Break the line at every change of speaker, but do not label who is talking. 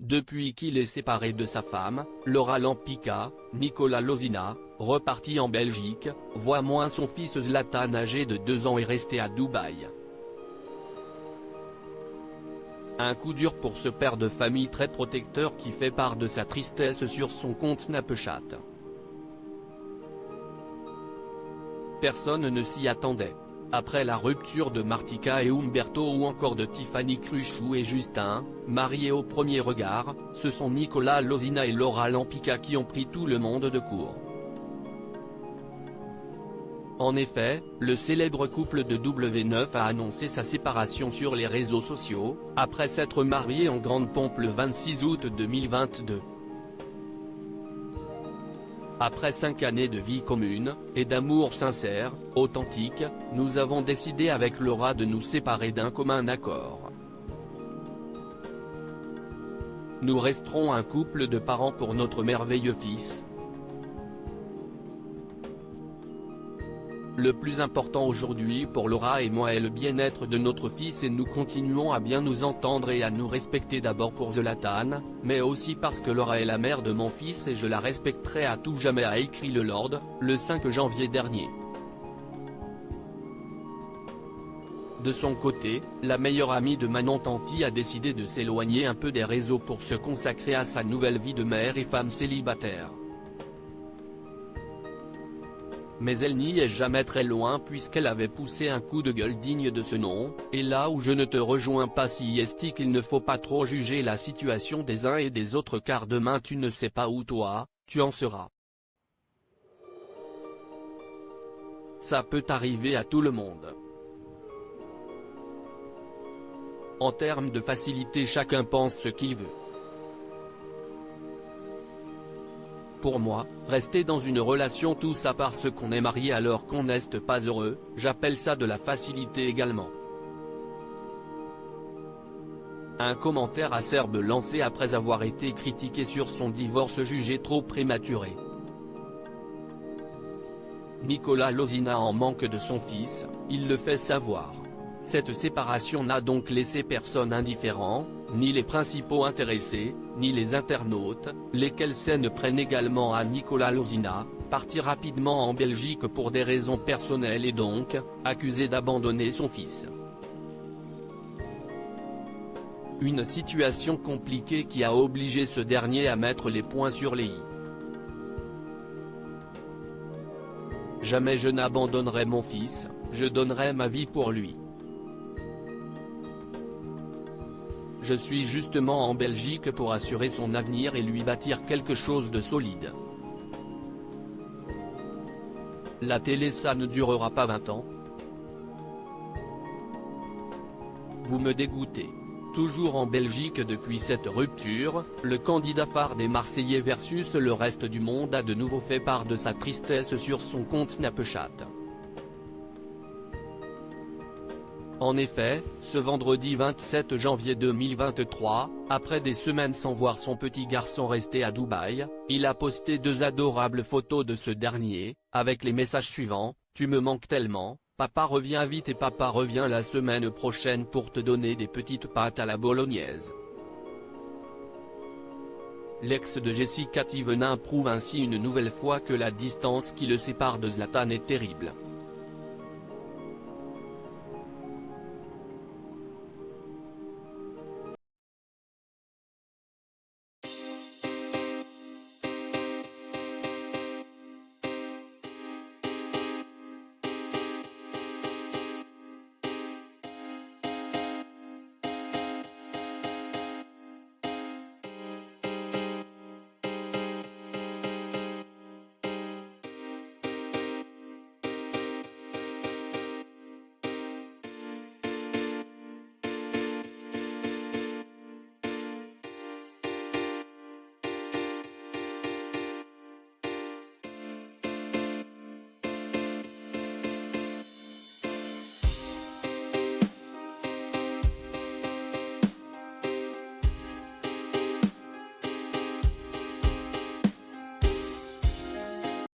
Depuis qu'il est séparé de sa femme, Laura Lampica, Nicolas Lozina, reparti en Belgique, voit moins son fils Zlatan âgé de 2 ans et resté à Dubaï. Un coup dur pour ce père de famille très protecteur qui fait part de sa tristesse sur son compte Snapchat. Personne ne s'y attendait. Après la rupture de Martika et Umberto ou encore de Tiffany Cruchot et Justin, mariés au premier regard, ce sont Nicolas Lozina et Laura Lampica qui ont pris tout le monde de court. En effet, le célèbre couple de W9 a annoncé sa séparation sur les réseaux sociaux, après s'être marié en grande pompe le 26 août 2022. Après 5 années de vie commune, et d'amour sincère, authentique, nous avons décidé avec Laura de nous séparer d'un commun accord. Nous resterons un couple de parents pour notre merveilleux fils. Le plus important aujourd'hui pour Laura et moi est le bien-être de notre fils et nous continuons à bien nous entendre et à nous respecter d'abord pour Zlatan, mais aussi parce que Laura est la mère de mon fils et je la respecterai à tout jamais, a écrit le Lord, le 5 janvier dernier. De son côté, la meilleure amie de Manon Tanti a décidé de s'éloigner un peu des réseaux pour se consacrer à sa nouvelle vie de mère et femme célibataire. Mais elle n'y est jamais très loin puisqu'elle avait poussé un coup de gueule digne de ce nom, et là où je ne te rejoins pas si est qu'il ne faut pas trop juger la situation des uns et des autres car demain tu ne sais pas où toi, tu en seras. Ça peut arriver à tout le monde. En termes de facilité chacun pense ce qu'il veut. Pour moi, rester dans une relation tout ça parce qu'on est marié alors qu'on n'est pas heureux, j'appelle ça de la facilité également. Un commentaire acerbe lancé après avoir été critiqué sur son divorce jugé trop prématuré. Nicolas Lozina en manque de son fils, il le fait savoir. Cette séparation n'a donc laissé personne indifférent, ni les principaux intéressés, ni les internautes, lesquels s'en prennent également à Nicolas Lozina, parti rapidement en Belgique pour des raisons personnelles et donc, accusé d'abandonner son fils. Une situation compliquée qui a obligé ce dernier à mettre les points sur les i. Jamais je n'abandonnerai mon fils, je donnerai ma vie pour lui. Je suis justement en Belgique pour assurer son avenir et lui bâtir quelque chose de solide. La télé ça ne durera pas 20 ans. Vous me dégoûtez. Toujours en Belgique depuis cette rupture, le candidat phare des Marseillais versus le reste du monde a de nouveau fait part de sa tristesse sur son compte Snapchat. En effet, ce vendredi 27 janvier 2023, après des semaines sans voir son petit garçon resté à Dubaï, il a posté 2 adorables photos de ce dernier, avec les messages suivants: « Tu me manques tellement, papa revient vite et papa revient la semaine prochaine pour te donner des petites pâtes à la bolognaise ». L'ex de Jessica Thévenin prouve ainsi une nouvelle fois que la distance qui le sépare de Zlatan est terrible.